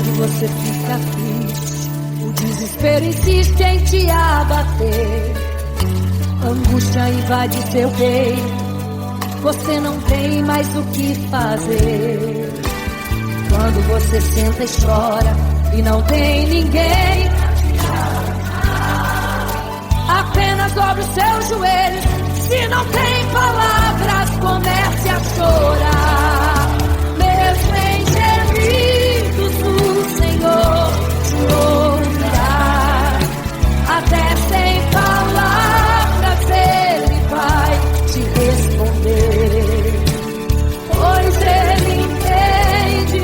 Quando você fica triste, o desespero insiste em te abater. Angústia invade seu peito, você não tem mais o que fazer. Quando você senta e chora e não tem ninguém, apenas dobre os seus joelhos. Se não tem palavras, comece a chorar. Mesmo em gemidos, o Senhor te ouvirá. Até sem palavras Ele vai te responder, pois Ele entende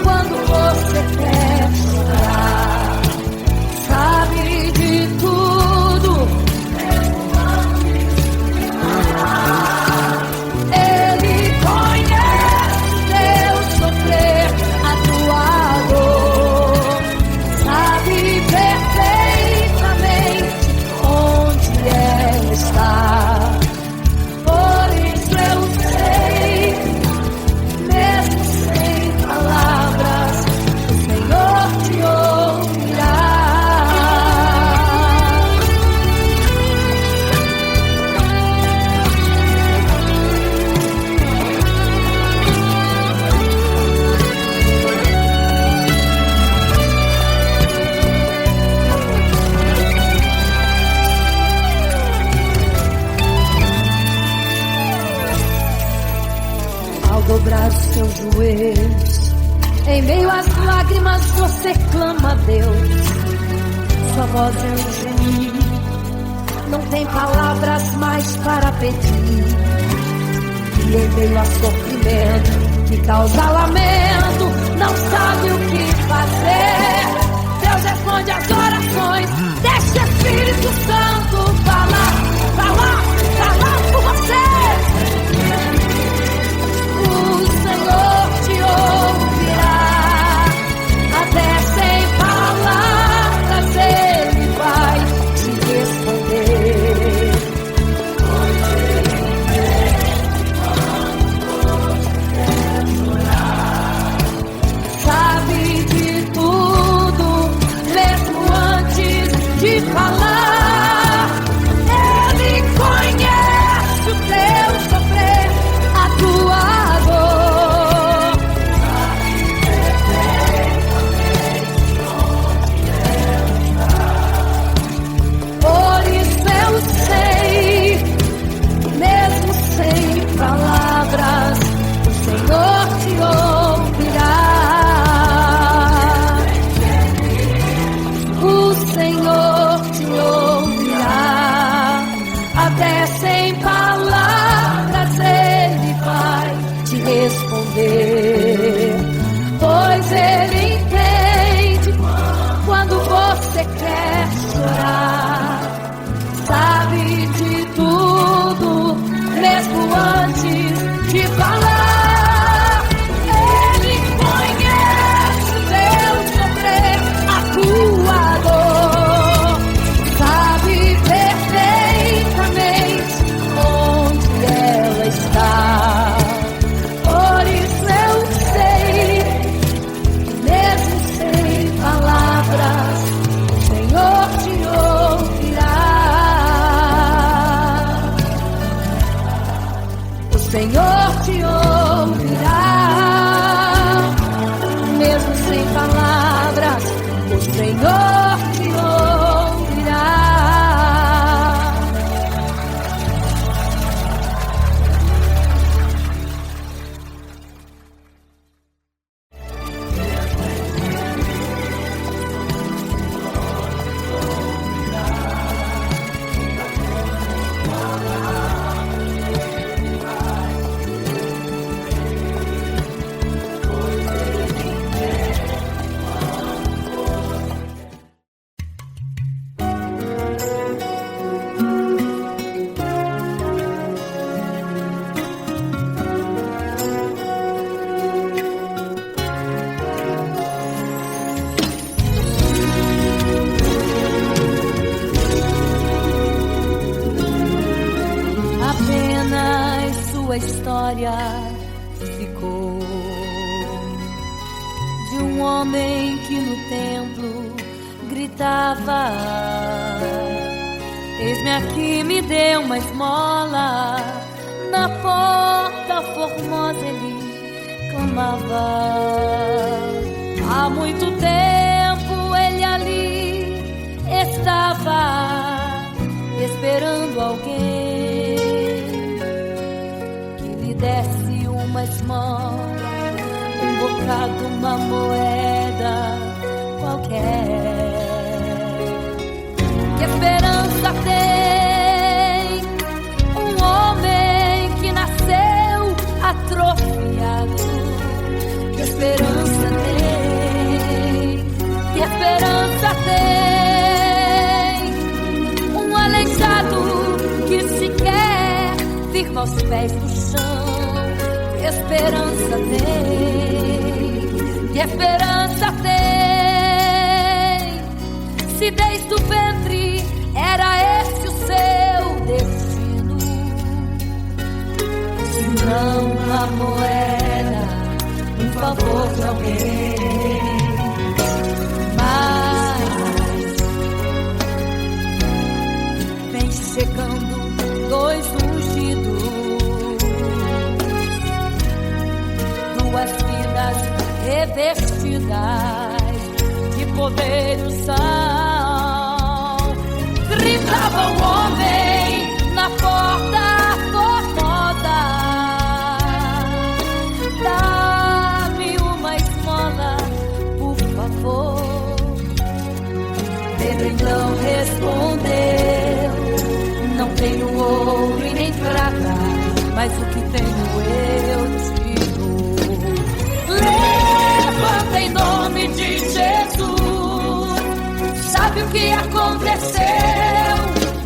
quando você quer chorar. Sabe de tudo, Ele conhece teu sofrer, a tua dor. Sabe perfeitamente onde ela está. Por isso eu sei, mesmo sem palavras, o Senhor te ouvirá. Ao dobrar os seus joelhos, em meio às lágrimas você clama a Deus. Sua voz é um gemido, não tem palavras mais para pedir. E em meio a sofrimento que causa lamento, não sabe o que fazer. Deus responde as orações, deixa o Espírito Santo falar por você. O Senhor te ouvirá, até sem palavras Ele vai te responder. Sabe de tudo, mesmo antes de falar. Ele conhece o teu sofrer, a tua dor. Por isso eu sei, mesmo sem palavras, o Senhor te ouvirá. O Senhor te ouvirá, até sem palavras Ele vai te responder, pois Ele entende quando você quer chorar. Sabe de tudo, mesmo antes de falar. Ele conhece o teu sofrer, a tua dor. Sabe perfeitamente onde ela está. Por isso eu sei, mesmo sem palavras, o Senhor te ouvirá. O Senhor te ouvirá, mesmo sem palavras, o Senhor te ouvirá. história ficou de um um homem que no templo gritava: eis-me aqui, me dê uma esmola. Na porta formosa ele clamava. Há muito tempo ele ali estava, esperando alguém que lhe desse uma esmola, um bocado, uma moeda qualquer. Que esperança tem um homem que nasceu atrofiado? Que esperança tem? Que esperança tem um aleijado que sequer firma os pés no chão? Que esperança tem? Que esperança tem? Se desde o ventre era esse o seu destino, se não uma moeda, um favor de alguém. Mas vem chegando dois ungidos, duas vidas revestidas de poder e unção. Gritava o homem na porta formosa: dá-me uma esmola, por favor. Pedro então respondeu: não tenho ouro e nem prata, mas o que tenho eu te dou. Levanta em nome de Jesus. Sabe o que aconteceu?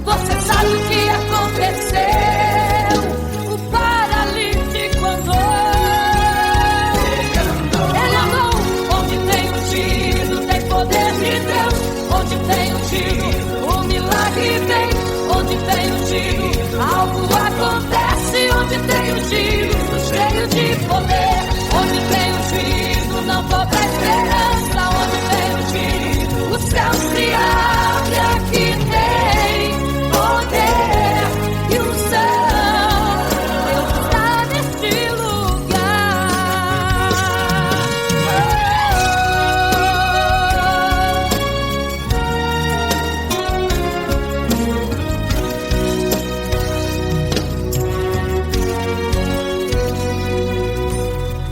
Você sabe o que aconteceu? O paralítico andou. Ele andou onde tem ungido, tem poder de Deus. Onde tem ungido, o milagre vem. Onde tem ungido, algo acontece. Onde tem ungido, cheio de poder. Onde tem ungido, não falta esperança. Onde tem ungido, o céu se abre. Aqui tem poder e unção. Deus está neste lugar.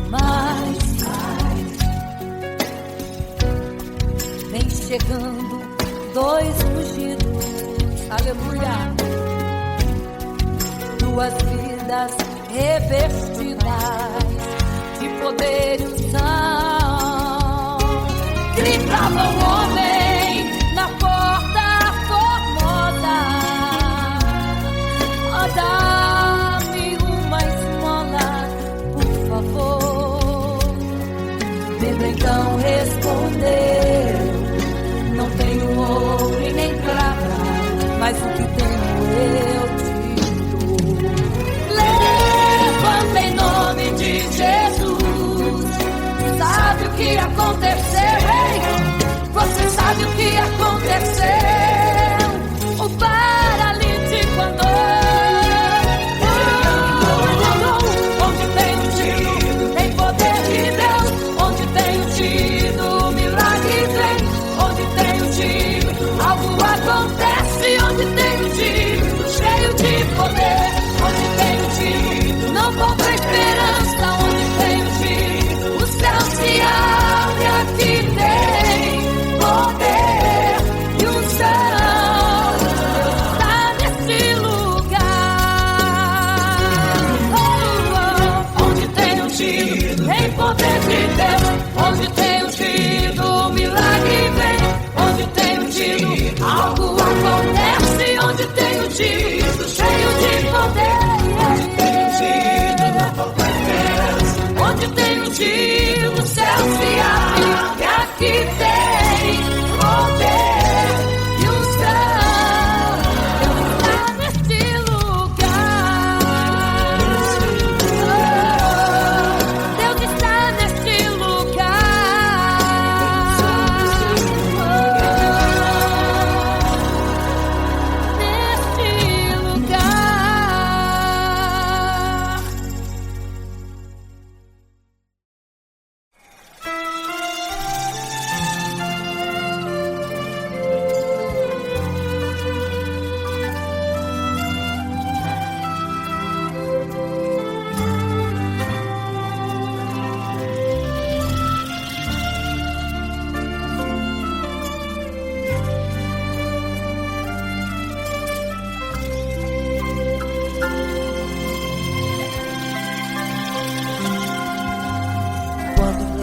Mas vem chegando dois ungidos, aleluia, duas vidas revestidas de poder e unção. Gritava o homem na porta formosa: oh, dá-me uma esmola, por favor. Pedro então respondeu: não tenho ouro e nem prata, mas o que tenho eu te dou. Levanta em nome de Jesus. Sabe o que aconteceu? Ei, você sabe o que aconteceu? O paralítico andou. Onde tem ungido, tem poder de Deus. Onde tem ungido, o milagre vem. Onde tem ungido, algo acontece. Onde tem ungido, cheio de poder. Onde tem ungido, não falta esperança. Onde tem ungido, o céu se abre. Aqui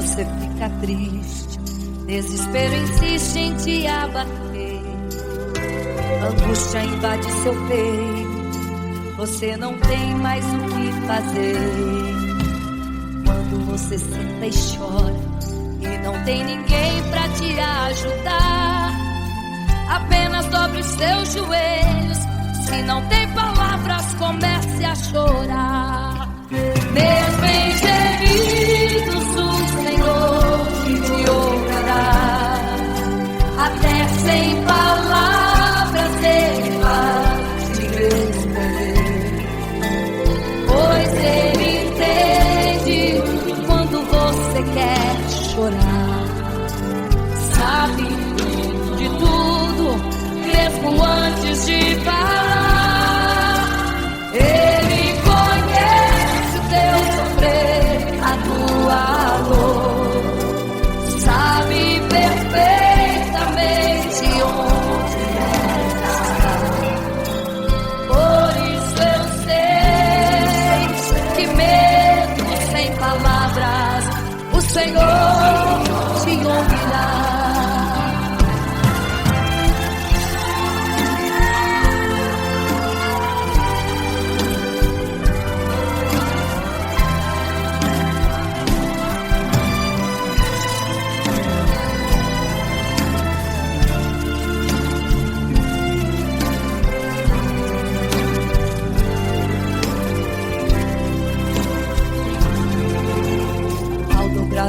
você fica triste, desespero insiste em te abater, angústia invade seu peito, você não tem mais o que fazer. Quando você senta e chora e não tem ninguém pra te ajudar, apenas dobre os seus joelhos. Se não tem palavras, comece a chorar. Mesmo em gemidos, o Senhor te ouvirá. Até sem palavras Ele vai te responder, pois Ele entende quando você quer chorar. Sabe de tudo, mesmo antes de falar. Ele conhece o teu sofrer, a tua dor, sabe perfeitamente onde está. Por isso eu sei que mesmo sem palavras o Senhor te ouvirá.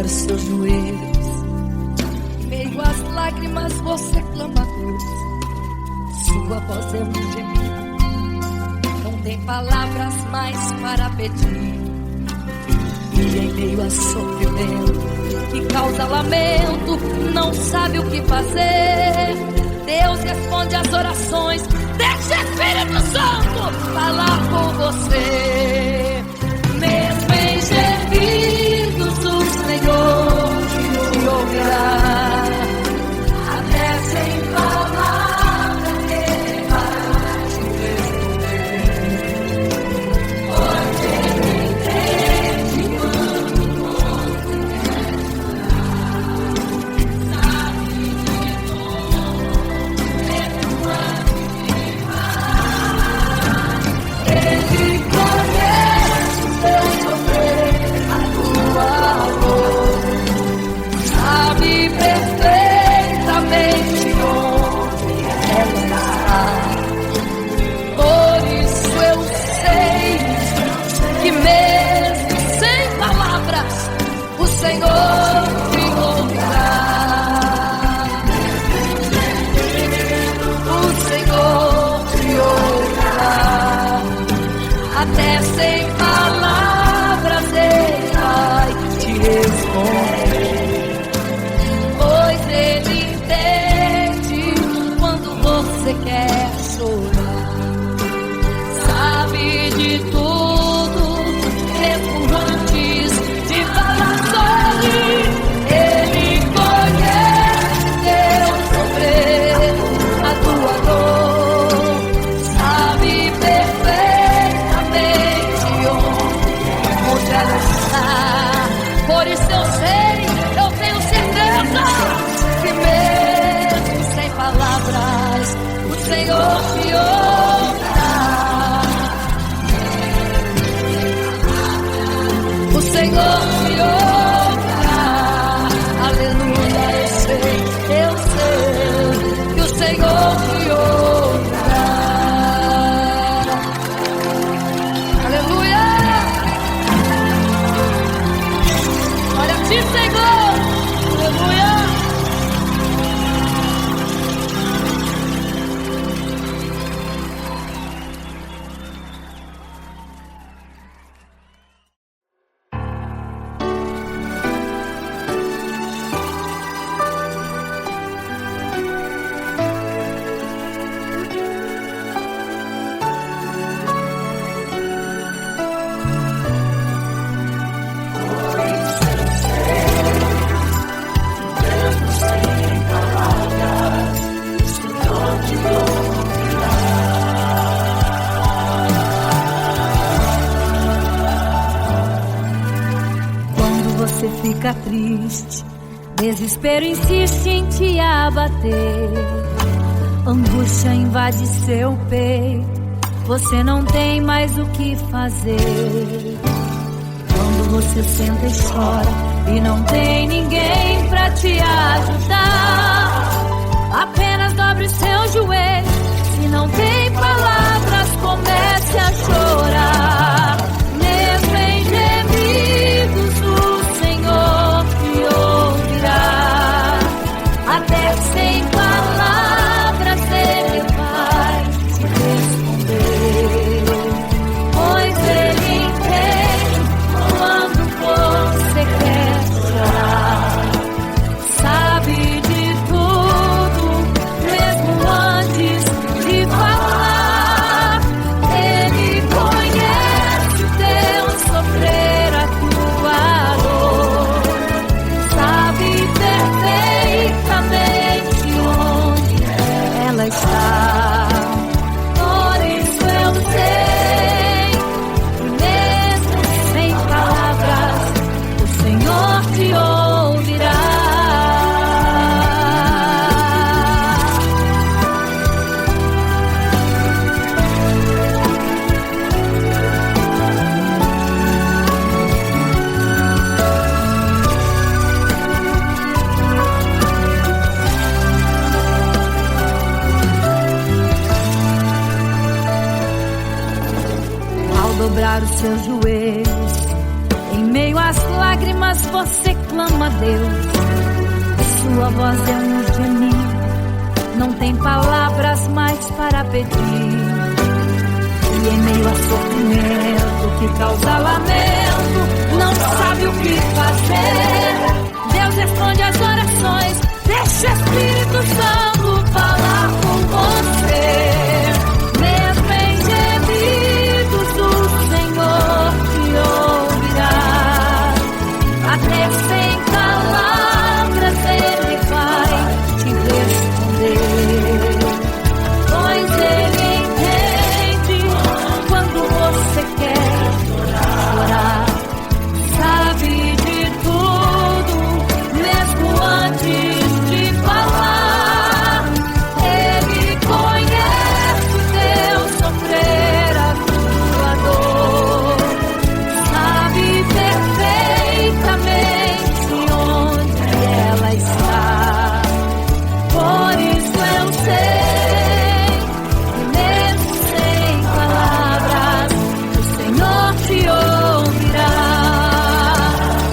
Os seus joelhos, em meio às lágrimas você clama a Deus. Sua voz é um gemido, não tem palavras mais para pedir. E em meio a sofrimento que causa lamento, não sabe o que fazer. Deus responde às orações, deixa o Espírito Santo falar com você. Mesmo em gemidos, o Senhor te ouvirá. Até sem palavras Ele vai te responder, pois Ele entende quando você quer chorar. Sabe de tudo, mesmo antes de falar. Ele conhece o teu sofrer, a tua dor, sabe perfeitamente onde ela está. Por isso eu sei que mesmo sem palavras o Senhor te ouvirá. O Senhor te ouvirá. Até sem palavras Ele vai te responder, pois Ele entende quando você quer chorar. Sabe de tudo, mesmo antes de falar sobre. Ele conhece teu sofrer, a tua dor, sabe perfeitamente onde ela está. Por isso eu sei, eu tenho certeza que mesmo sem palavras o Senhor te ouvirá. O Senhor te ouvirá. Aleluia, eu sei que o Senhor te ouvirá. Aleluia. Olha a ti, Senhor. Aleluia. fica triste, desespero insiste em te abater, angústia invade seu peito, você não tem mais o que fazer. Quando você senta e chora e não tem ninguém pra te ajudar, apenas dobre seu joelho. Se não tem palavras, comece a chorar. Mesmo em gemidos, o Senhor te ouvirá. Até sem palavras Ele vai te responder, pois Ele entende quando você quer chorar. Sabe de tudo, mesmo antes de falar. Ele conhece o teu sofrer, a tua dor. Sabe perfeitamente onde ela está. Por isso eu sei, mesmo sem palavras, o Senhor te ouvirá. Ao dobrar os seus joelhos, em meio às lágrimas você clama a Deus. Sua voz é um gemido, não tem palavras mais para pedir. E em meio a sofrimento que causa lamento, não sabe o que fazer. Deus responde às orações, deixa o Espírito Santo falar com você. Mesmo em gemidos, o Senhor te ouvirá. Até sem palavras Ele vai te responder, pois Ele entende quando você quer chorar. Sabe de tudo, mesmo antes de falar. Ele conhece o teu sofrer, a tua dor. Sabe perfeitamente onde ela está. Por isso eu sei, mesmo sem palavras, o Senhor te ouvirá.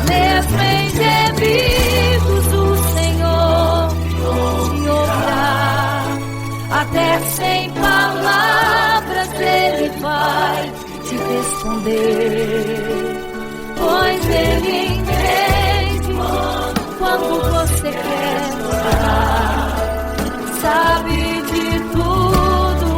Mesmo em gemidos, o Senhor te ouvirá. Até sem palavras Ele vai te responder, pois Ele entende quando você quer chorar. Sabe de tudo,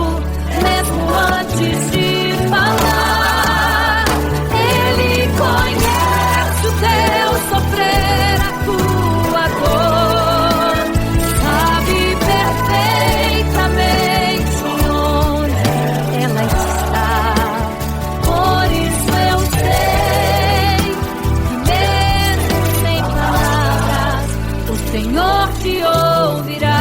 mesmo antes de falar. Ele conhece o teu sofrer, a tua dor. Sabe perfeitamente onde ela está. Por isso eu sei que mesmo sem palavras, o Senhor te ouvirá.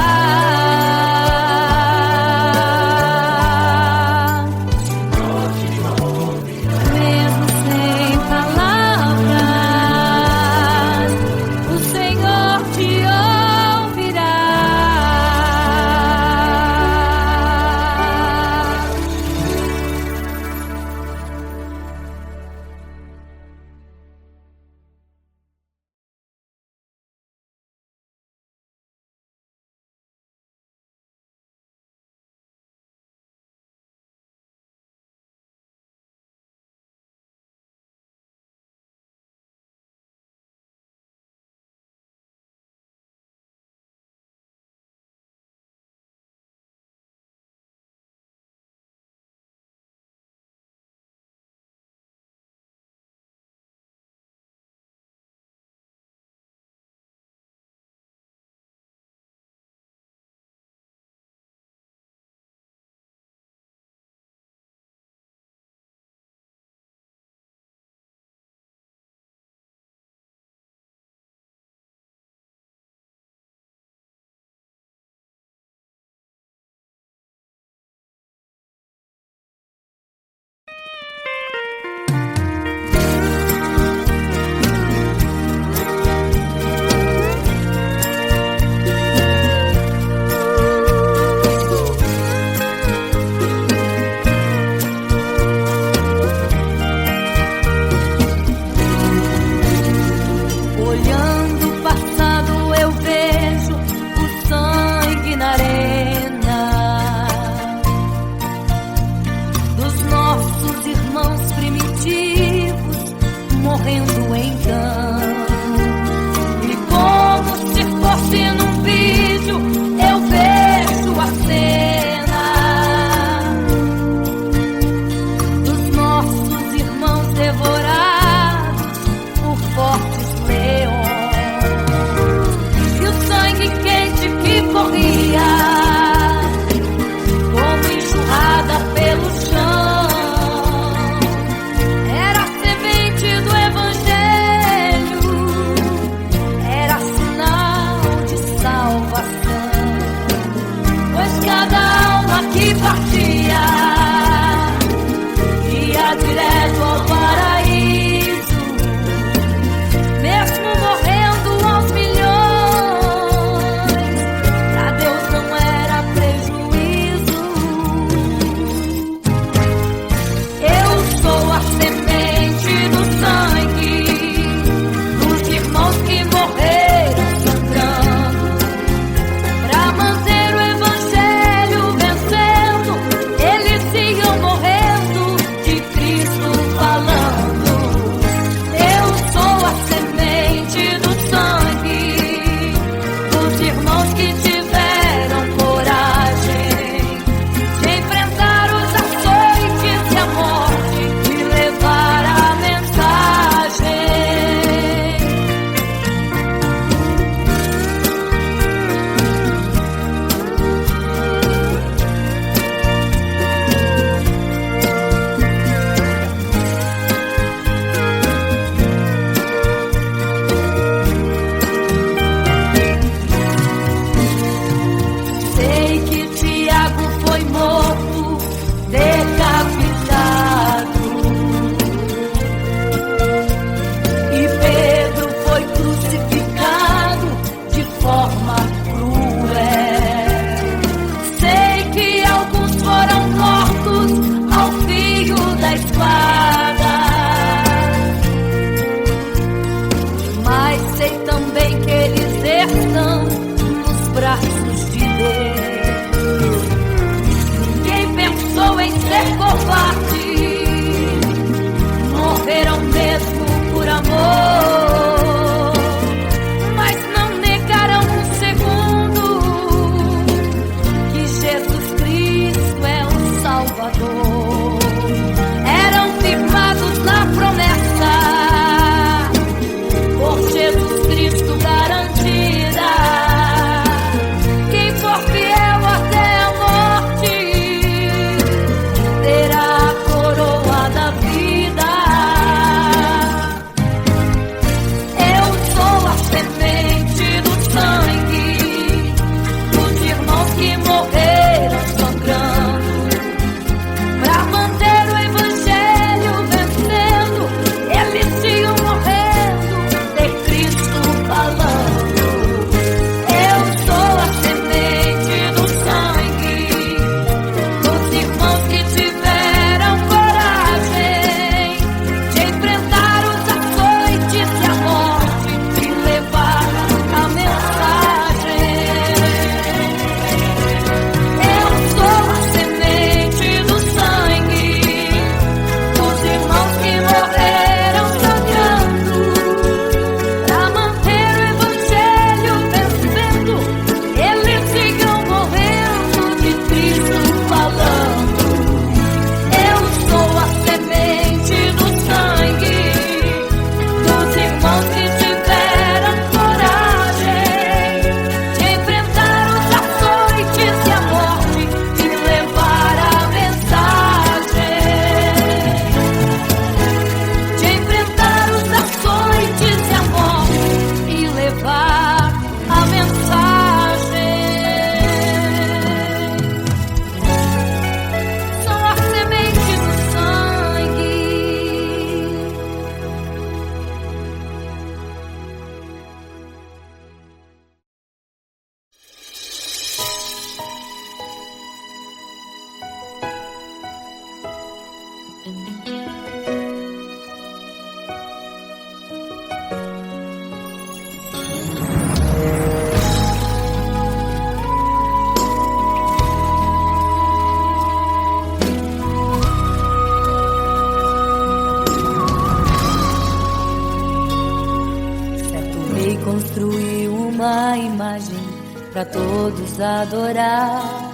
uma imagem para todos adorar.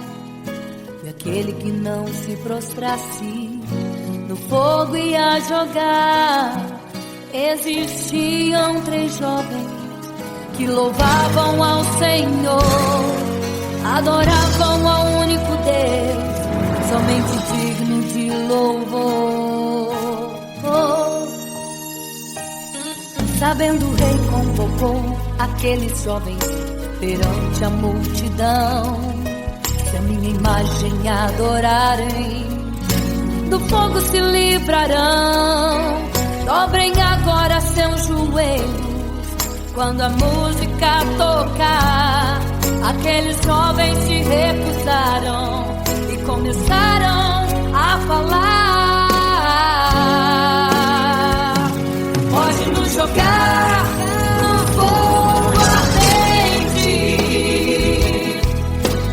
E aquele que não se prostrasse no fogo ia jogar. Existiam 3 jovens que louvavam ao Senhor, adoravam ao único Deus, somente digno de louvor. Sabendo o rei convocou aqueles jovens perante a multidão. Se a minha imagem adorarem, do fogo se livrarão. Dobrem agora seus joelhos quando a música tocar. Aqueles jovens se recusaram e começaram a falar. Pode nos jogar no fogo ardente,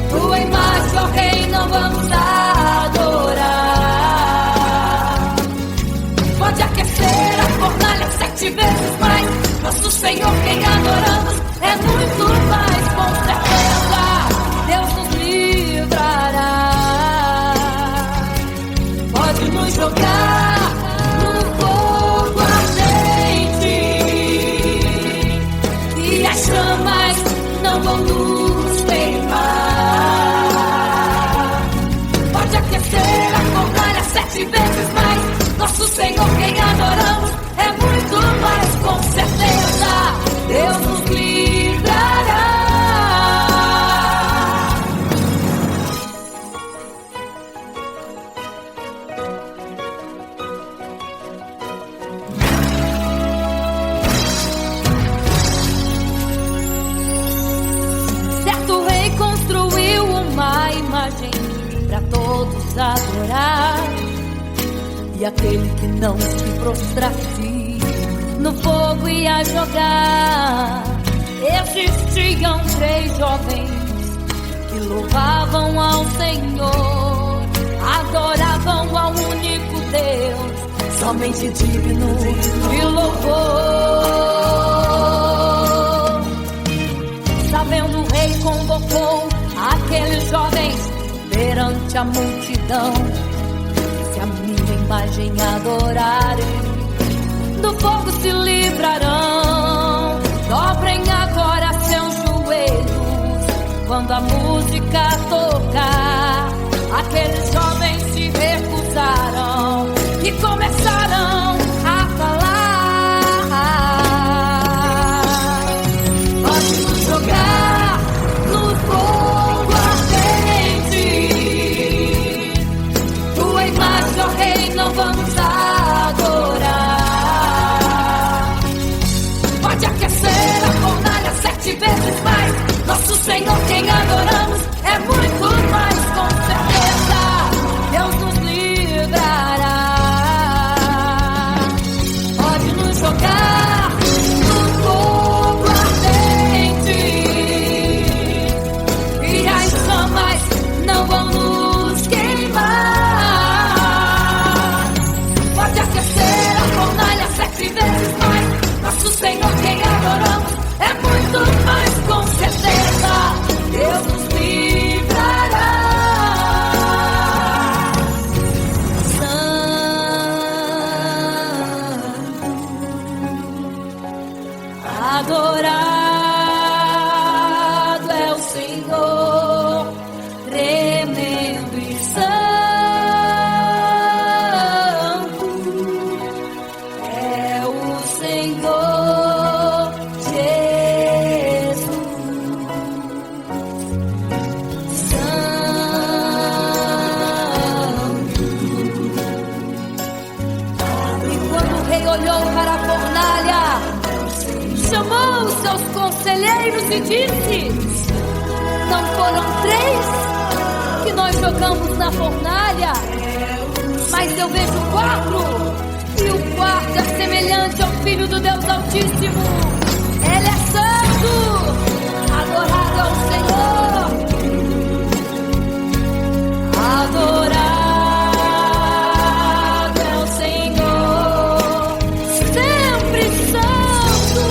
tua imagem, ó Rei, não vamos adorar. Pode aquecer a fornalha 7 vezes mais. Nosso Senhor, quem adoramos, é muito mais, com certeza Deus nos livrará. Pode nos jogar no fogo ardente e as chamas não vão nos queimar. Pode aquecer a fornalha 7 vezes mais. Nosso Senhor, quem adoramos, é muito mais, com certeza Deus nos livrará. Certo rei construiu uma imagem para todos adorar. E aquele que não se prostrasse no fogo ia jogar. Existiam 3 jovens que louvavam ao Senhor, adoravam ao único Deus, somente digno de louvor. Sabendo o rei convocou aqueles jovens perante a multidão. Se a minha imagem adorarem, do fogo se livrarão. Dobrem agora seus joelhos quando a música tocar. Aqueles jovens se recusaram e começaram a falar. Pode nos jogar no fogo ardente, tua imagem, ó Rei, não vamos adorar. Pode aquecer a fornalha 7 vezes mais. Nosso Senhor, quem adoramos, é muito mais, com certeza Deus nos livrará. Pode nos jogar no fogo ardente e as chamas não vão nos queimar. Pode aquecer a fornalha 7 vezes mais. Nosso Senhor, quem adoramos, é muito mais, com certeza Deus nos livrará. Santo, adorado é o Senhor, tremendo e santo é o Senhor Jesus. Santo. E quando o rei olhou para a fornalha, chamou os seus conselheiros e disse: não foram 3 que nós jogamos na fornalha, mas eu vejo 4, e o quarto é semelhante ao Filho do Deus Altíssimo. Ele é santo, adorado ao Senhor, adorado é o Senhor, sempre santo.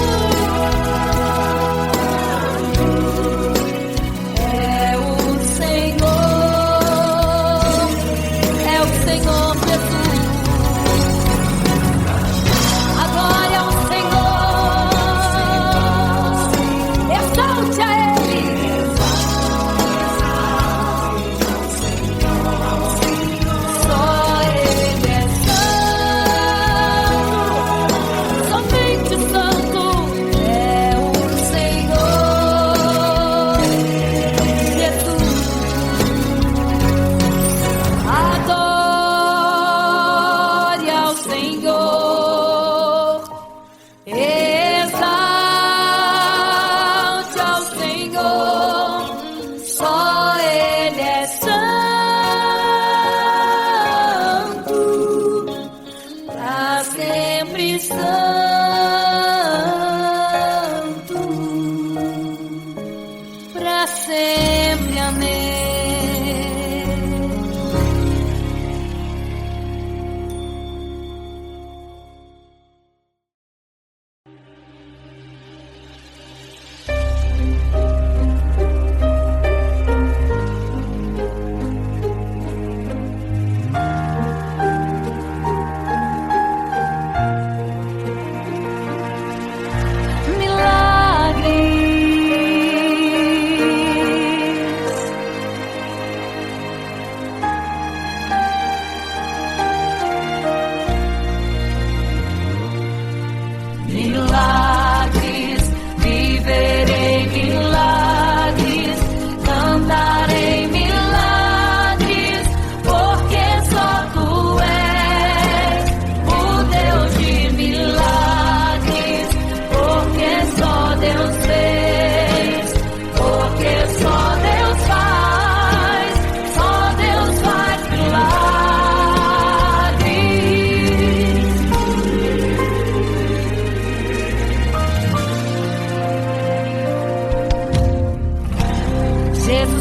para sempre. Amém.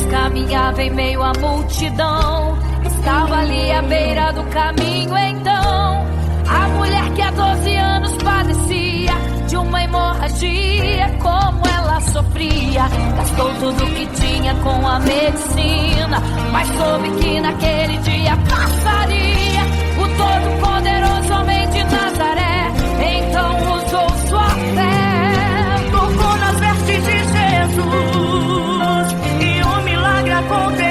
Caminhava em meio à multidão, estava ali à beira do caminho. Então a mulher que há 12 anos padecia de uma hemorragia, como ela sofria, gastou tudo que tinha com a medicina, mas soube que naquele dia passaria o todo-poderoso homem de Nazaré. Então usou sua fé, tocou nas vestes de Jesus e um milagre aconteceu.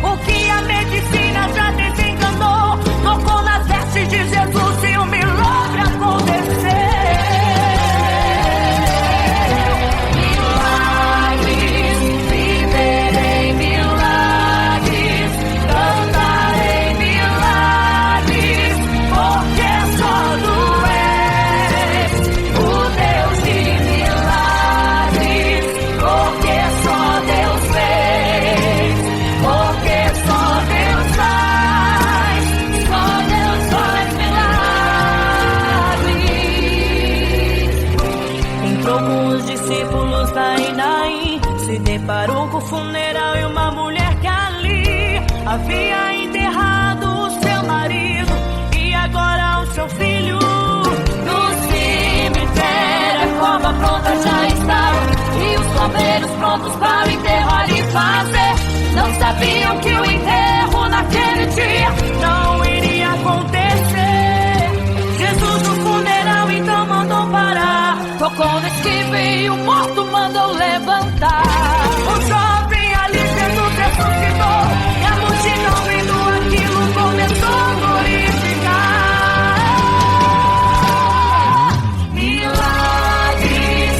O que a medicina já desenganou, tocou nas vestes de Jesus e um milagre aconteceu. Milagres, viverei milagres, cantarei milagres, porque só tu és o Deus de milagres, porque só Deus fez, porque só Deus faz milagres. Entrou com os discípulos lá em Naim, se deparou com o funeral e uma mulher que ali havia enterrado o seu marido e agora o seu filho. No cemitério a cova pronta já estava e os bombeiros prontos para o enterro ali fazer. Não sabiam que o enterro naquele dia não iria acontecer. Jesus no funeral então mandou parar, tocou no esquife e o morto mandou levantar. O jovem ali Jesus ressuscitou e a multidão vendo aquilo começou a glorificar. Milagres,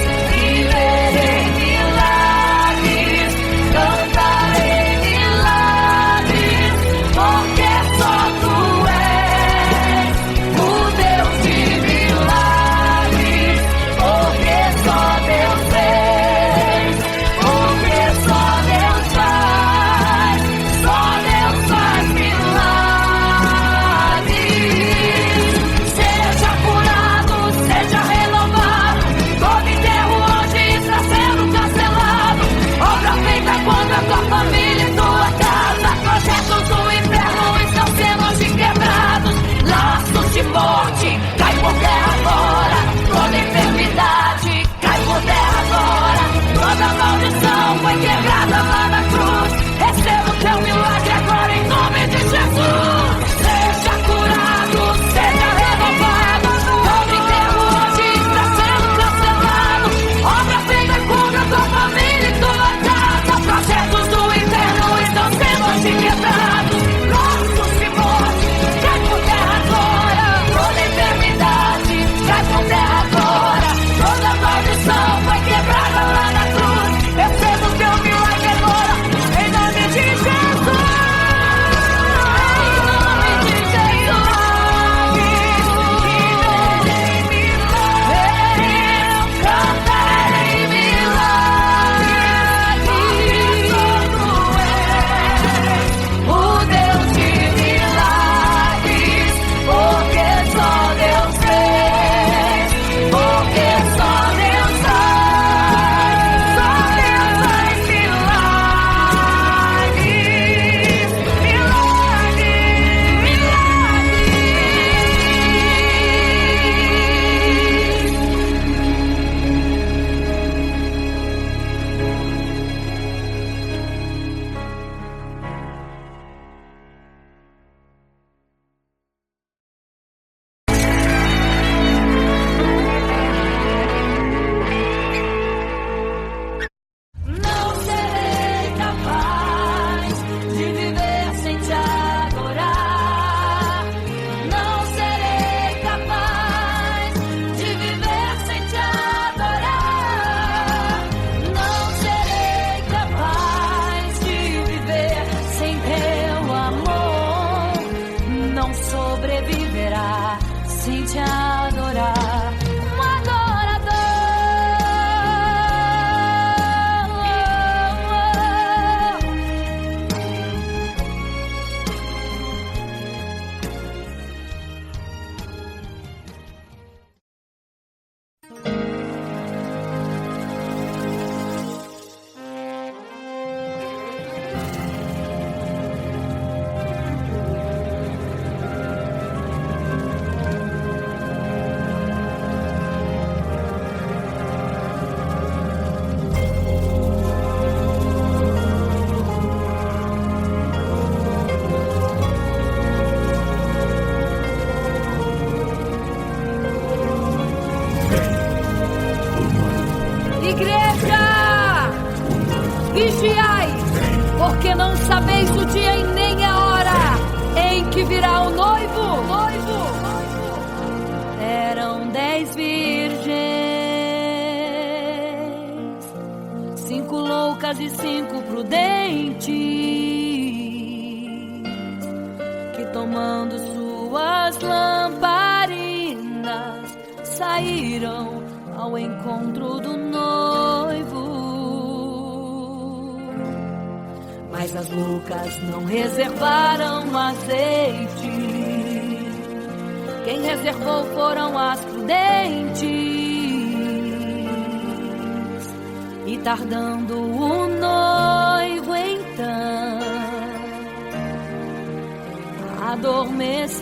igreja, vigiai, porque não sabeis o dia e nem a hora em que virá o noivo. Eram 10 virgens, 5 loucas e 5 prudentes, que tomando suas lamparinas saíram ao encontro do noivo. Mas as loucas não reservaram azeite. Quem reservou foram as prudentes. E tardando o noivo então, adormecerão.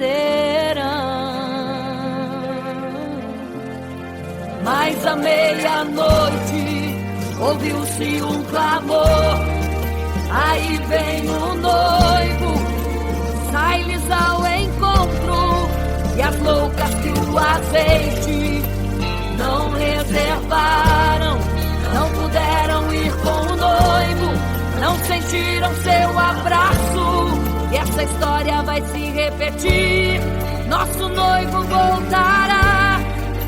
Mas à meia-noite ouviu-se um clamor. Aí vem o noivo, sai-lhes ao encontro. E as loucas que o azeite não reservaram, não puderam ir com o noivo, não sentiram seu abraço. E essa história vai se repetir. Nosso noivo voltará,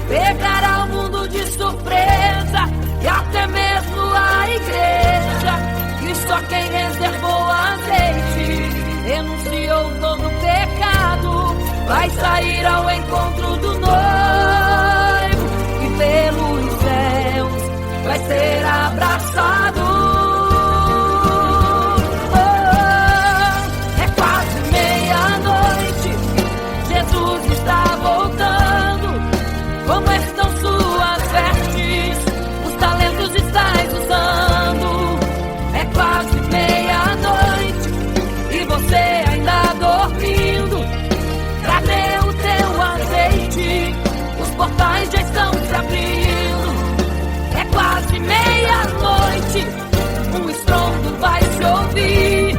pegará o mundo de surpresa, e até mesmo a igreja. E só quem reservou azeite, renunciou todo o pecado, vai sair ao encontro do noivo, e pelos céus vai ser abraçado. É quase meia-noite, Jesus está voltando. Como estão suas vestes? Os talentos estáis usando. É quase meia-noite e você ainda dormindo. Cadê o teu azeite? Os portais já estão se abrindo. É quase meia-noite, um estrondo vai se ouvir.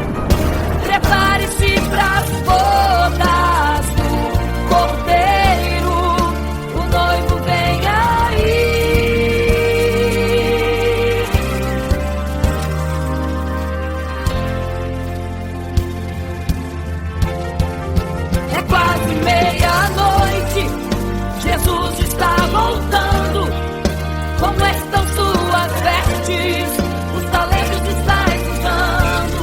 Prepare-se pras bodas do Cordeiro, o noivo vem aí. É quase meia-noite, Jesus está voltando. Como estão suas vestes? Os talentos estáis usando.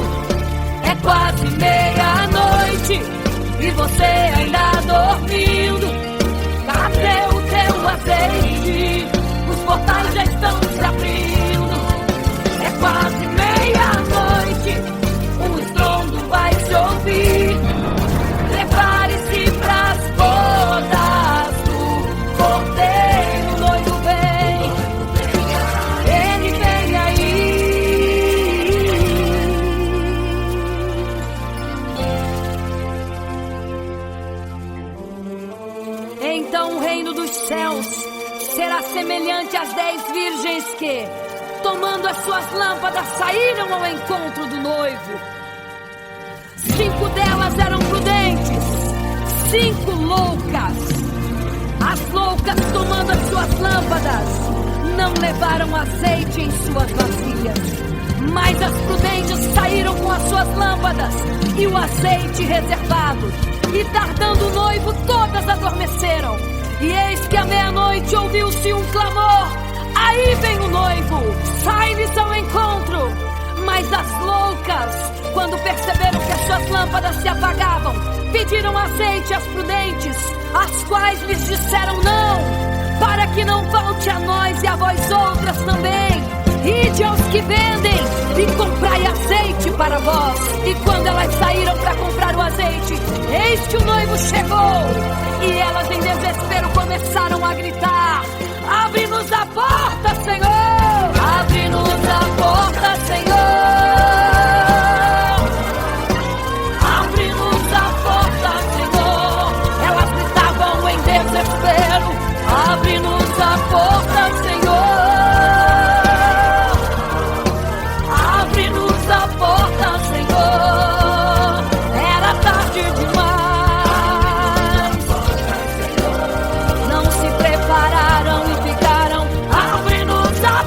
É quase meia-noite e você ainda dormindo. Cadê o teu azeite? Os portais já estão se abrindo. É quase meia-noite, um estrondo vai se ouvir. Prepare-se pras bodas do Cordeiro, o noivo vem, ele vem aí. Então o reino dos céus será semelhante às 10 virgens que, tomando as suas lâmpadas, saíram ao encontro do noivo. 5 delas eram prudentes, 5 loucas. As loucas, tomando as suas lâmpadas, não levaram azeite em suas vasilhas. Mas as prudentes saíram com as suas lâmpadas e o azeite reservado. E tardando o noivo, todas adormeceram. E eis que à meia-noite ouviu-se um clamor. Aí vem o noivo, sai-lhes ao encontro. Mas as loucas, quando perceberam que as suas lâmpadas se apagavam, pediram azeite às prudentes, as quais lhes disseram não, para que não falte a nós e a vós outras também. Ide aos que vendem e comprai azeite para vós. E quando elas saíram para comprar o azeite, eis que o noivo chegou. E elas em desespero começaram a gritar: abre-nos a porta, Senhor! Abre-nos a porta, Senhor! Abre-nos a porta, Senhor! Elas gritavam em desespero: abre-nos a porta, Senhor! Abre-nos a porta, Senhor! Era tarde demais. Não se prepararam e ficaram: abre-nos a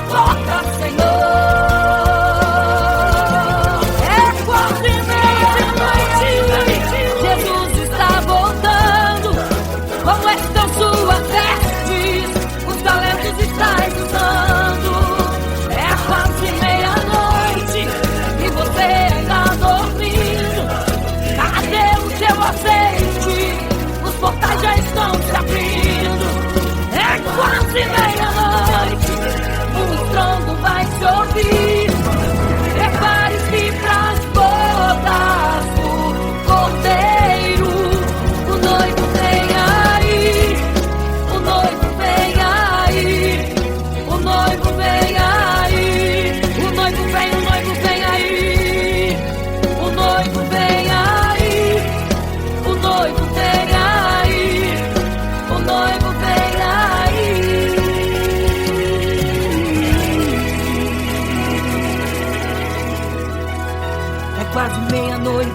quase meia-noite.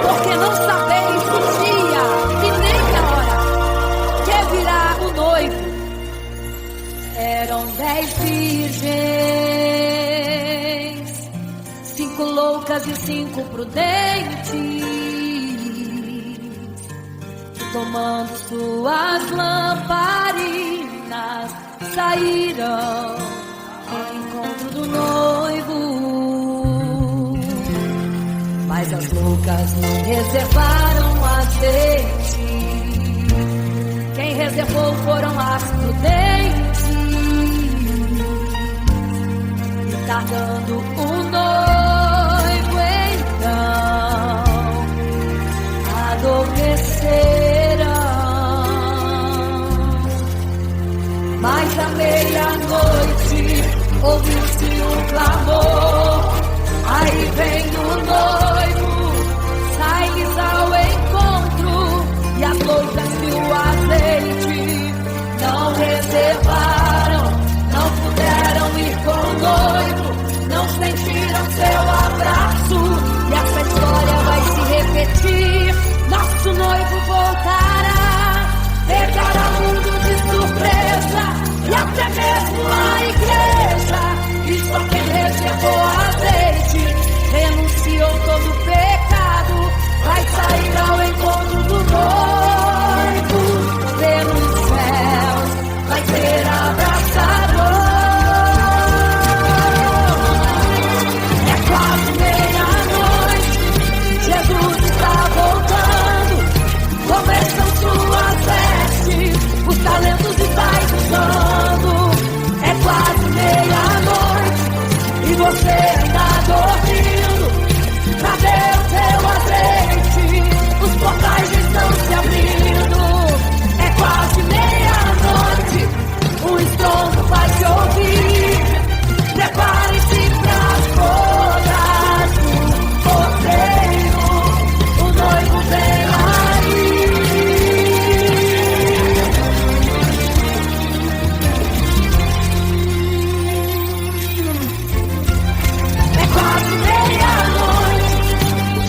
Porque não sabeis o dia e nem a hora que virá o noivo. Eram 10 virgens, 5 loucas e 5 prudentes, tomando suas lamparinas, saíram ao encontro do noivo. Mas as loucas não reservaram azeite. Quem reservou foram as prudentes. E tardando o noivo então adormeceram. Mas à meia-noite ouviu-se um clamor. Aí vem o noivo, sai-lhes ao encontro, e as loucas e o azeite não reservaram, não puderam ir com o noivo, não sentiram seu abraço, e essa história vai se repetir. Nosso noivo voltará, pegará o mundo de surpresa, e até mesmo a igreja. E só quem reservou azeite, renunciou todo pecado, vai sair ao encontro do noivo. Pelos céus vai ser abraçador. É quase meia-noite, Jesus está voltando. Começam suas vestes, os talentos estáis usando. É quase meia-noite e você ainda dormindo. Cadê o teu azeite? Os portais estão se abrindo. É quase meia-noite, o estrondo vai se ouvir. Prepare-se para as bodas do cordeiro. O noivo vem aí.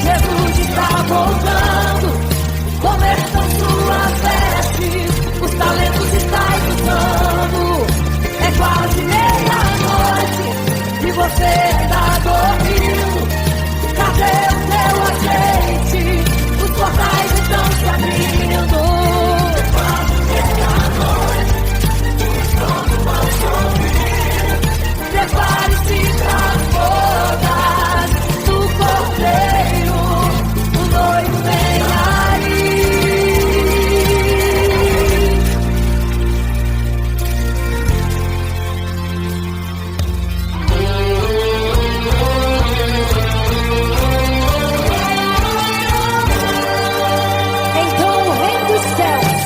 Jesus está voltando, começam suas vestes, os talentos estáis usando. É quase meia-noite e você está dormindo. Cadê o teu azeite? Os portais estão se abrindo. É quase meia-noite, o estrondo vai se ouvir. Prepare-se para as bodas do cordeiro. O noivo vem aí. Então o reino dos céus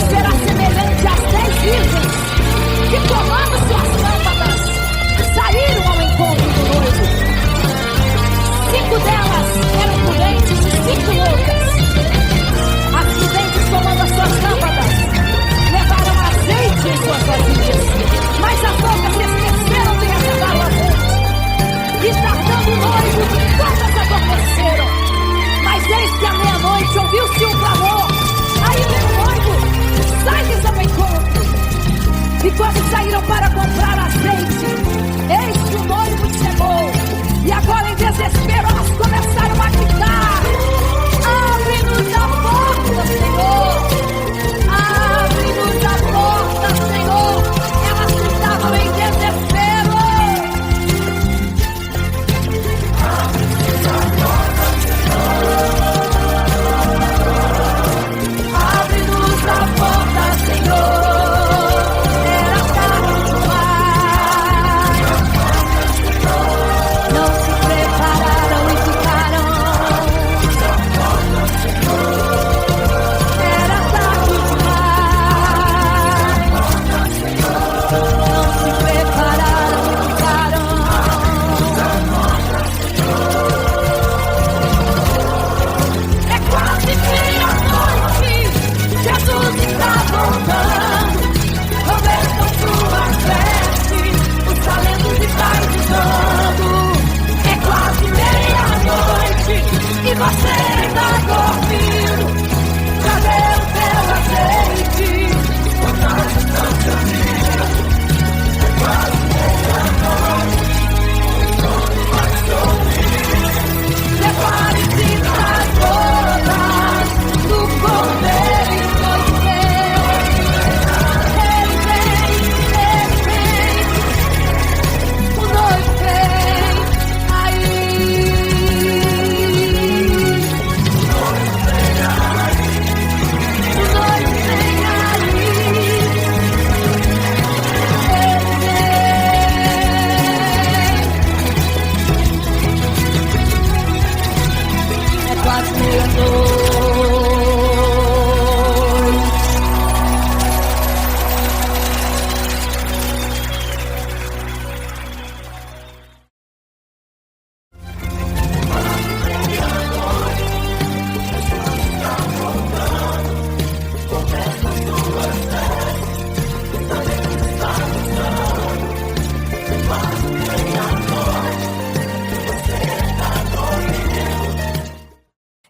será semelhante às 10 virgens que, tomando suas lâmpadas, saíram ao encontro do noivo. 5 delas eram prudentes e 5 loucas. As prudentes, tomando as suas lâmpadas, levaram azeite em suas vasilhas, mas as loucas esqueceram de reservar o azeite. E tardando o noivo, todas adormeceram. Mas eis que à meia-noite ouviu-se um clamor. Aí vem o noivo, sai-lhes ao encontro. E quando saíram para comprar azeite, eis que o noivo chegou. E agora em desespero elas começaram a gritar: abre-nos a porta, Senhor! Abre-nos a porta, Senhor! Elas gritavam em desespero. Abre-nos a porta, Senhor! Abre-nos a porta,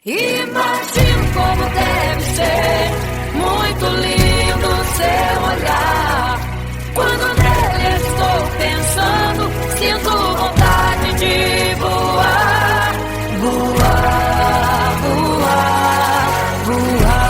Imagino como deve ser muito lindo seu olhar. Quando nele estou pensando, sinto vontade de voar, voar, voar, voar.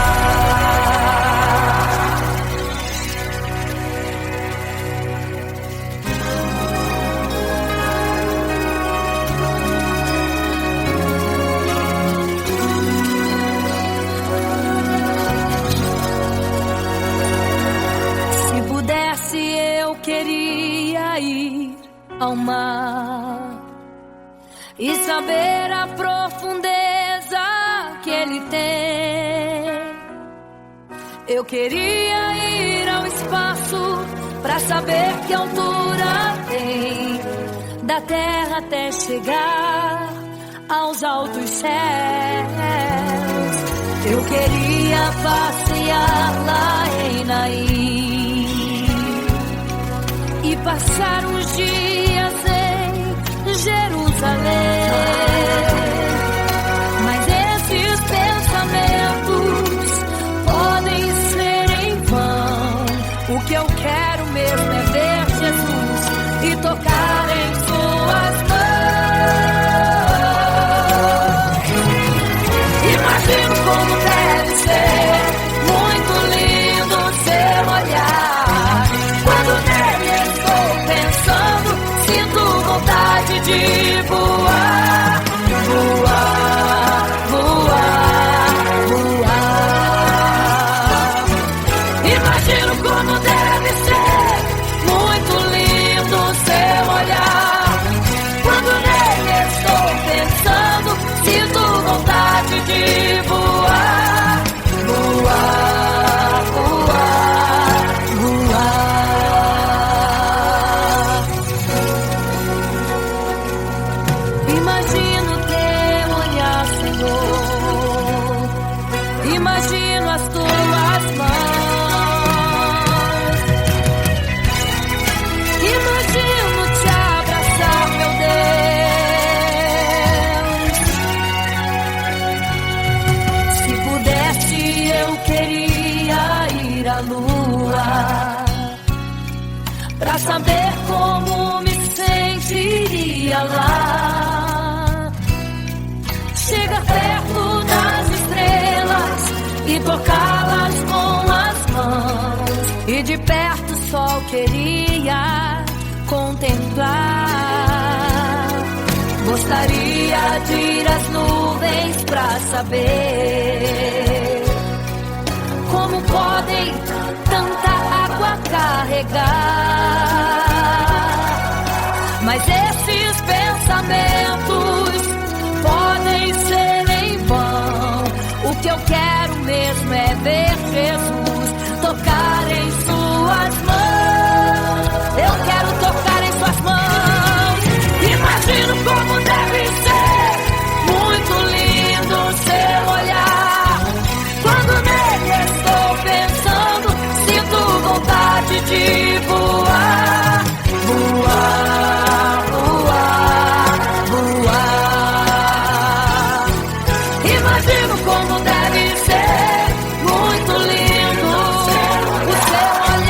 Eu queria ir ao mar e saber a profundeza que ele tem. Eu queria ir ao espaço pra saber que altura tem, da terra até chegar aos altos céus. Eu queria passear lá em Naim e passar uns dias em Jerusalém. Mas esses pensamentos podem ser em vão. O que eu quero mesmo é ver Jesus e tocar em suas mãos. Imagino como deve ser muito lindo seu olhar. Quando nele estou pensando, sinto vontade de voar, voar, voar, voar. Imagino como deve ser muito lindo seu olhar. Quando nele estou pensando, sinto vontade de voar, voar, voar, voar. Imagino teu olhar, Senhor. Imagino as tuas mãos. Imagino te abraçar, meu Deus. Se pudesse, eu queria ir à lua pra saber como me sentiria lá. Chegar perto das estrelas e tocá-las com as mãos. E de perto só queria contemplar. Gostaria de ir às nuvens pra saber como podem tanta água carregar. Mas esses pensamentos podem ser em vão. O que eu quero mesmo é ver Jesus tocar em suas mãos. Eu quero tocar em suas mãos. Imagino como deve ser muito lindo seu olhar. Quando nele estou pensando, sinto vontade de voar, voar, voar, voar. Imagino como deve ser muito lindo o seu olhar.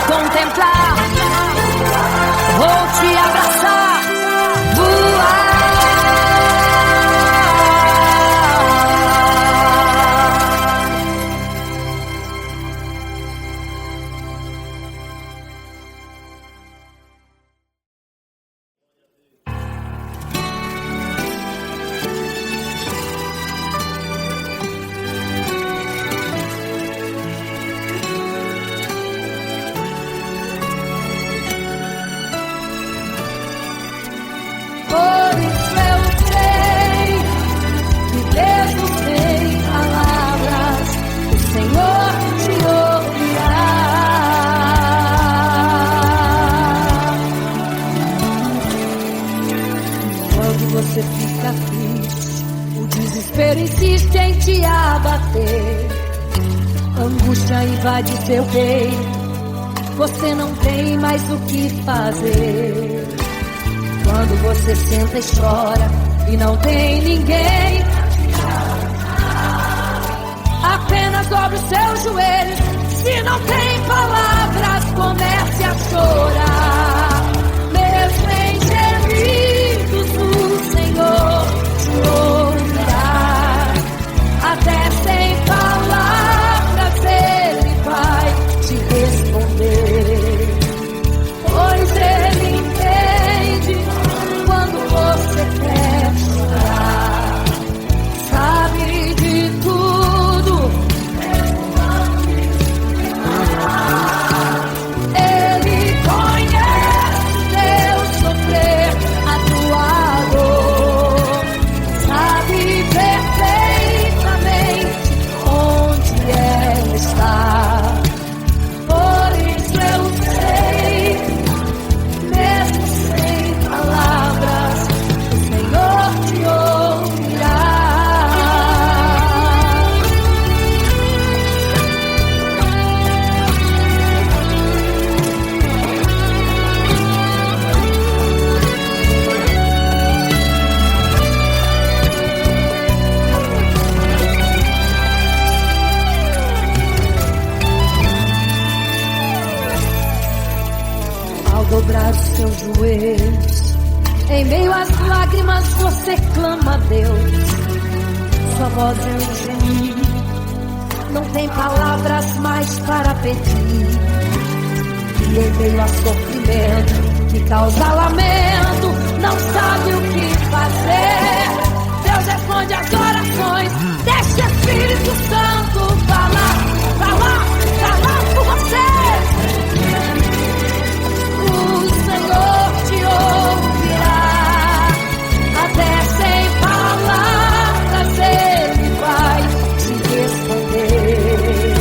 contemplar, vou te abraçar, voar. Você fica triste, o desespero insiste em te abater. Angústia invade seu peito, você não tem mais o que fazer. Quando você senta e chora e não tem ninguém, apenas dobre os seus joelhos. Se não tem palavras, comece a chorar. Mesmo em gemidos, o Senhor te ouvirá. Até sem palavras Ele vai te responder, pois Ele entende quando você quer chorar. Sabe de tudo, Ele conhece teu sofrer, a tua dor. Sabe perfeitamente onde ela está. Por isso eu sei, mesmo sem palavras, o Senhor te ouvirá. Ao dobrar os seus joelhos, em meio às lágrimas você clama a Deus. Sua voz é um gemido, não tem palavras mais para pedir. E em meio a sofrimento que causa lamento, não sabe o que fazer. Deus responde as orações, deixa o Espírito Santo falar por você. O Senhor te ouvirá, até sem palavras Ele vai te responder.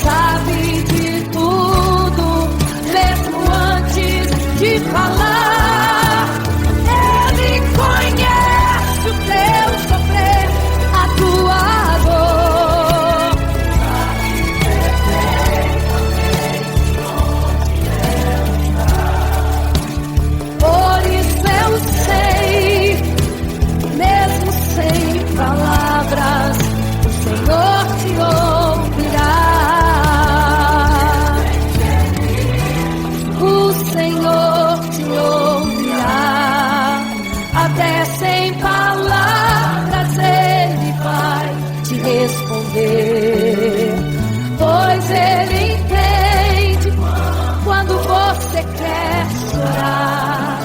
Sabe de tudo, mesmo antes de falar. Ele conhece o teu sofrer, a tua dor. Por isso eu sei, mesmo sem palavras, o Senhor te ouvirá. O Senhor te ouvirá, até sem palavras Ele vai te responder, pois Ele entende quando você quer chorar.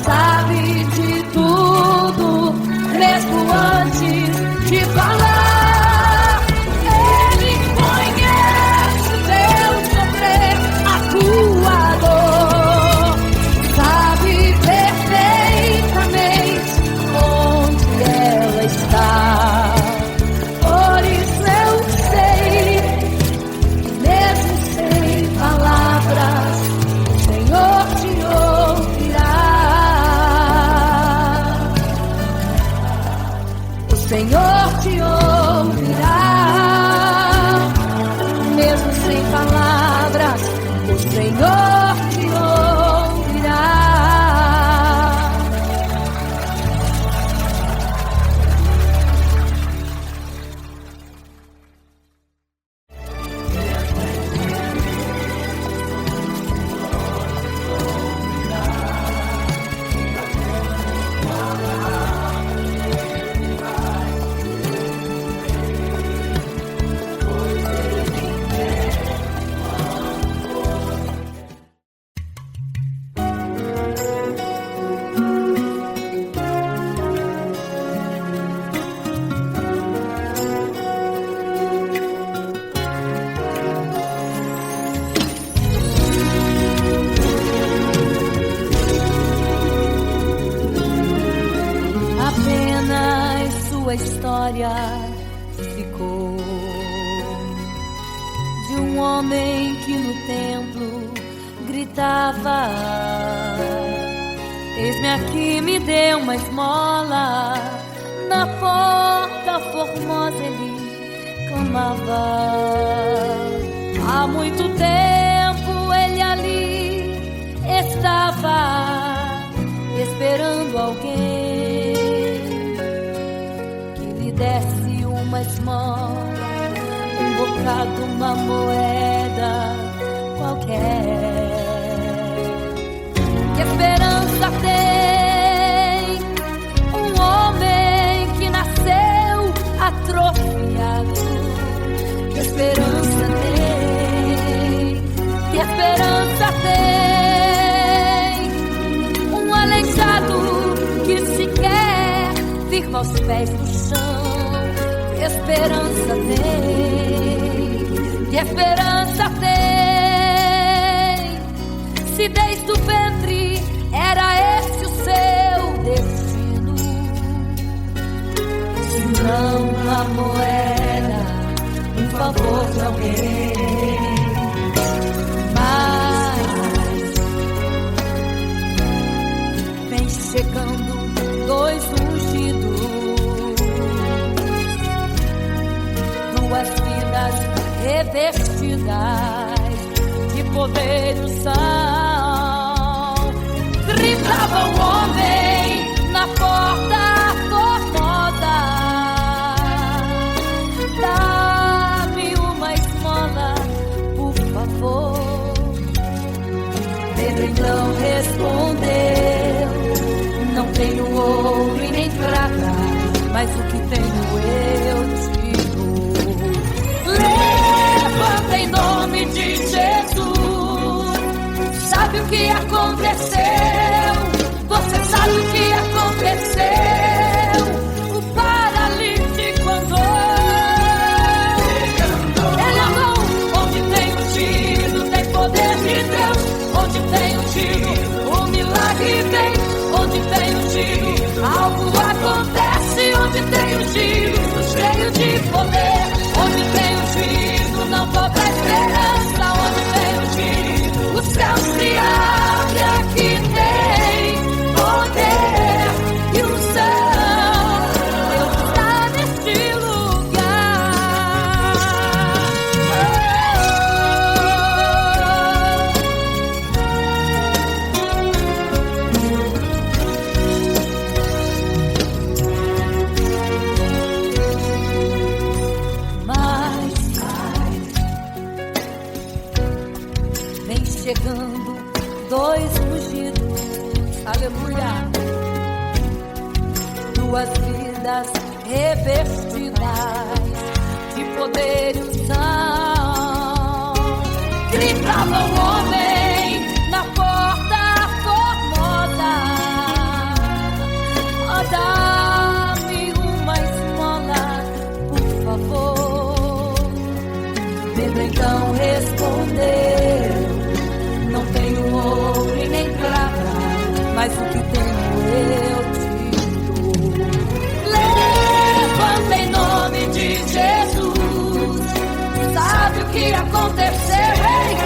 Sabe de tudo, mesmo antes de falar. Ele conhece o teu sofrer, a tua dor. Sabe perfeitamente onde ela está. Por isso eu sei, mesmo sem palavras, o Senhor te ouvirá. O Senhor te ouvirá, mesmo sem palavras, o Senhor te ouvirá. sua história ficou de um homem que no templo gritava: eis-me aqui, me dê uma esmola. Na porta formosa ele clamava. Há muito tempo ele ali estava esperando alguém que lhe desse uma esmola, um bocado, uma moeda qualquer. Que esperança tem um homem que nasceu atrofiado? Que esperança tem? Que esperança tem um aleijado que sequer firma os pés no chão? Que esperança tem? Que esperança tem? Se desde o ventre era esse o seu destino, se não uma moeda, um favor de alguém. Mas vem chegando dois ungidos, duas vidas revestidas de poder e unção. Gritava o homem na porta formosa: dá-me uma esmola, por favor. Pedro então respondeu: não tenho ouro e nem prata, mas o que tenho eu te dou. Levanta em nome de Jesus. Sabe o que aconteceu? Você sabe o que aconteceu? O paralítico andou. Ele andou. Onde tem ungido, tem poder de Deus. Onde tem ungido, o milagre vem. Onde tem ungido, algo acontece. Onde tem ungido, cheio de poder. Onde tem ungido, não falta esperança. Onde tem ungido, o céu se abre. Aqui tem poder e unção. Deus está neste lugar. Mas vem chegando dois ungidos, aleluia, duas vidas revestidas de poder e unção. Gritava o homem na porta formosa: oh, dá-me uma esmola, por favor. Pedro então respondeu: não tenho ouro e nem prata, mas o que tenho eu te dou. Levanta em nome de Jesus. Sabe o que aconteceu, hein?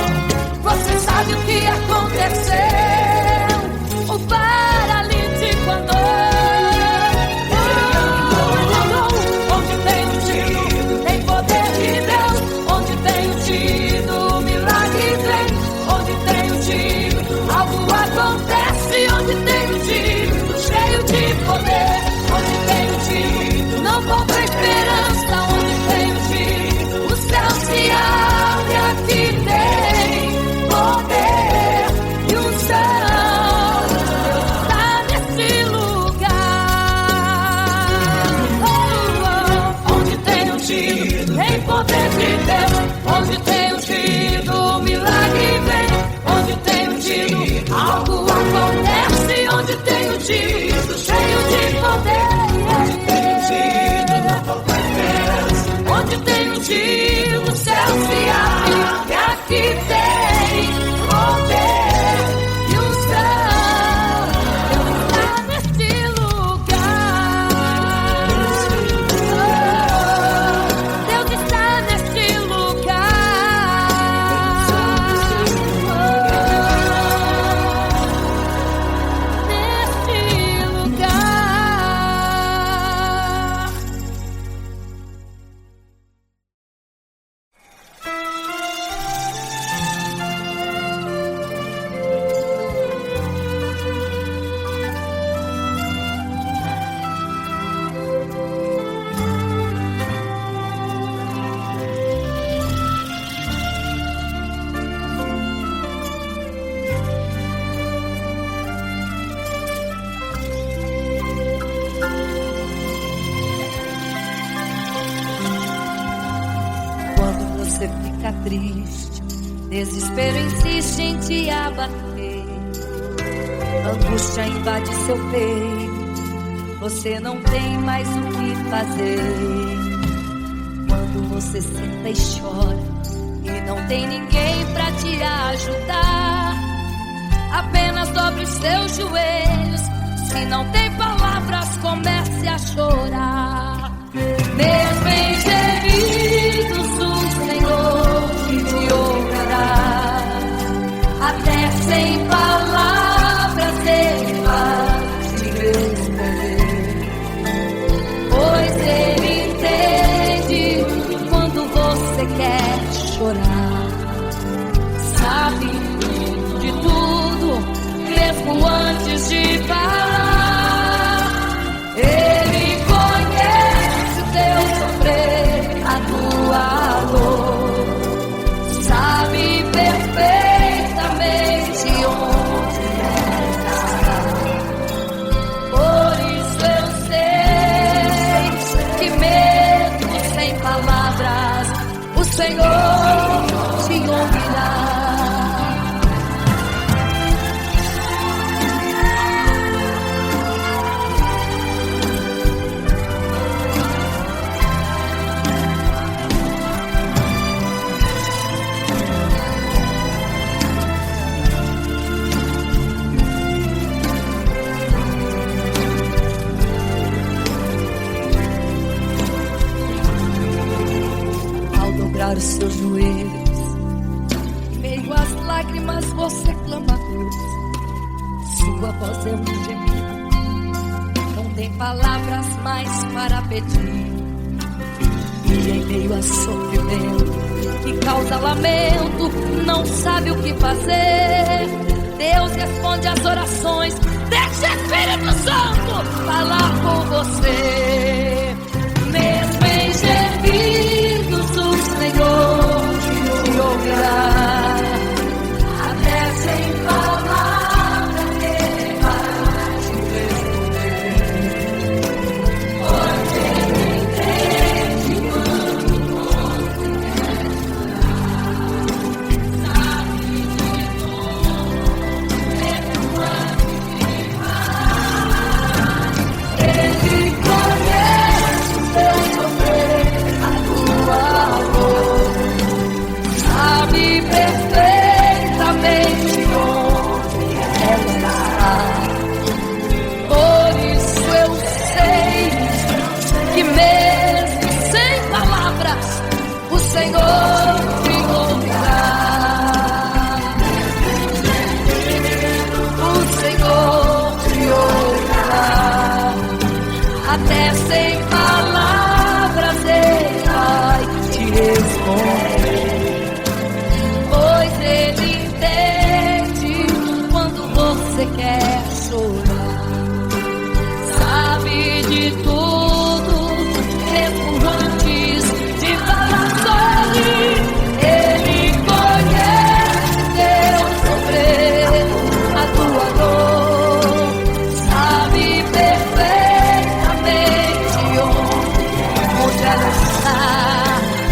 você fica triste, desespero insiste em te abater, angústia invade seu peito, você não tem mais o que fazer. Quando você senta e chora e não tem ninguém pra te ajudar, apenas dobre os seus joelhos. Se não tem palavras, comece a chorar. Mesmo em gemidos, o Senhor te ouvirá. Até sem palavras Ele vai te responder, pois Ele entende quando você quer chorar. Sabe de tudo, mesmo antes de falar. Ele conhece o teu sofrer, a tua dor, sabe perfeitamente onde está. Por isso eu sei que mesmo sem palavras, o Senhor te ouvirá. Os seus joelhos, em meio às lágrimas você clama a Deus. Sua voz é um gemido, não tem palavras mais para pedir. E em meio a sofrimento que causa lamento, não sabe o que fazer. Deus responde às orações, deixa o Espírito Santo falar com você. Mesmo em gemidos, o Senhor te ouvirá. Até sem palavras Ele vai te responder, pois Ele entende quando você quer chorar. Sabe de tudo, mesmo antes de falar. Ele conhece o teu sofrer, a tua dor, sabe perfeitamente onde ela está. Por isso eu sei que mesmo sem palavras, o Senhor te ouvirá. O Senhor te ouvirá. Até sem palavras Ele vai te responder, pois Ele entende quando você quer chorar. Sabe de tudo, mesmo antes de falar sobre. Ele conhece teu sofrer, a tua dor, sabe perfeitamente onde ela está.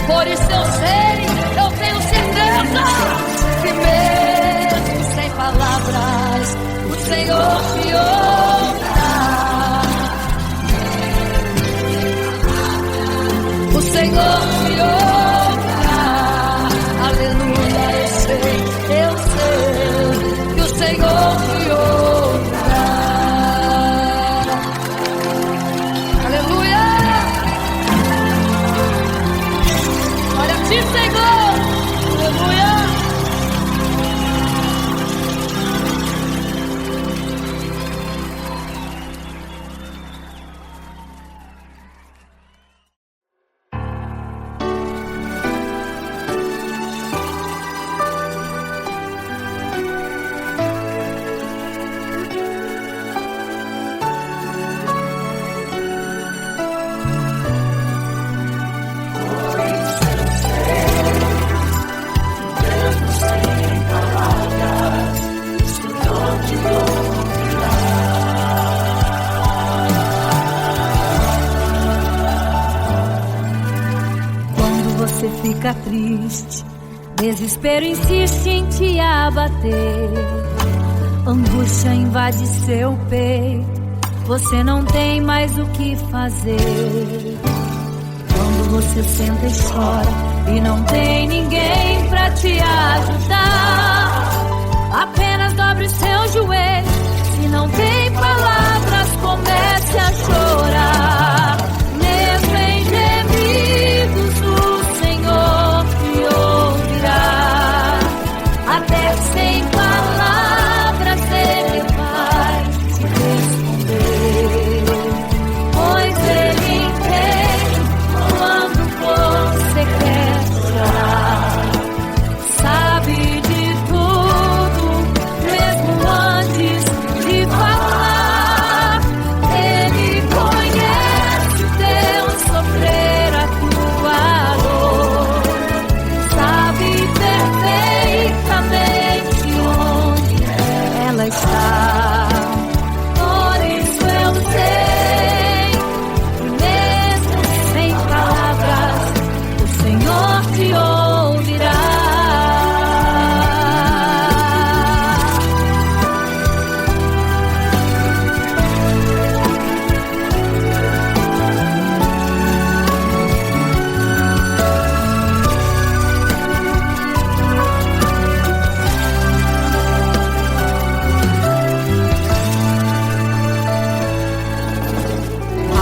Por isso eu sei, eu tenho certeza que mesmo sem palavras, o Senhor te ouvirá. O Senhor te ouvirá. Aleluia, eu sei que o Senhor te ouvirá. Aleluia. Glória a ti, Senhor. Aleluia. você fica triste, desespero insiste em te abater, angústia invade seu peito, você não tem mais o que fazer. Quando você senta e chora e não tem ninguém pra te ajudar, apenas dobre seu joelho. Se não tem palavras, comece a chorar. Mesmo em gemidos, o Senhor te ouvirá. Até sem palavras Ele vai te responder, pois Ele entende quando você quer chorar. Sabe de tudo, mesmo antes de falar. Ele conhece o teu sofrer, a tua dor. Sabe perfeitamente onde ela está. Por isso eu sei que mesmo sem palavras, o Senhor te ouvirá.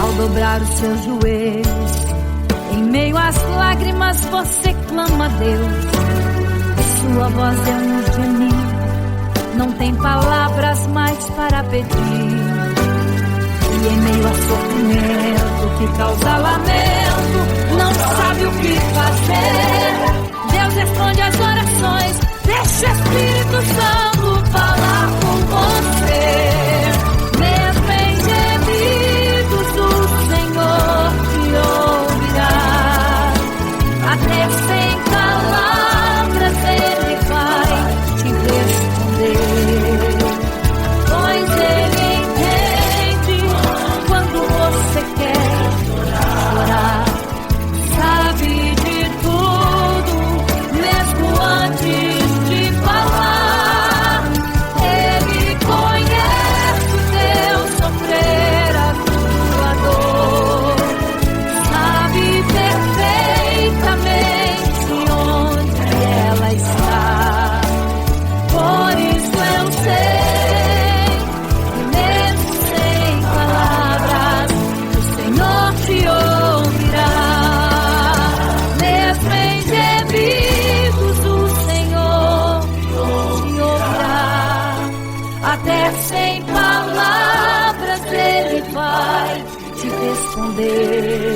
Ao dobrar os seus joelhos, em meio às lágrimas você clama a Deus. Sua voz é um gemido, não tem palavras mais para pedir. E em meio a sofrimento que causa lamento, não sabe o que fazer. Deus responde às orações, deixa o Espírito Santo falar com você. Mesmo em gemidos, o Senhor te ouvirá. Até sem palavras Ele vai te responder, pois Ele entende quando você quer chorar. Sabe de tudo, mesmo antes de falar. Ele conhece o teu sofrer, a tua dor. Sabe perfeitamente onde ela está. Por isso eu sei que mesmo sem palavras, o Senhor te ouvirá. Mesmo em gemidos, o Senhor te ouvirá. Até sem palavras Ele vai te responder.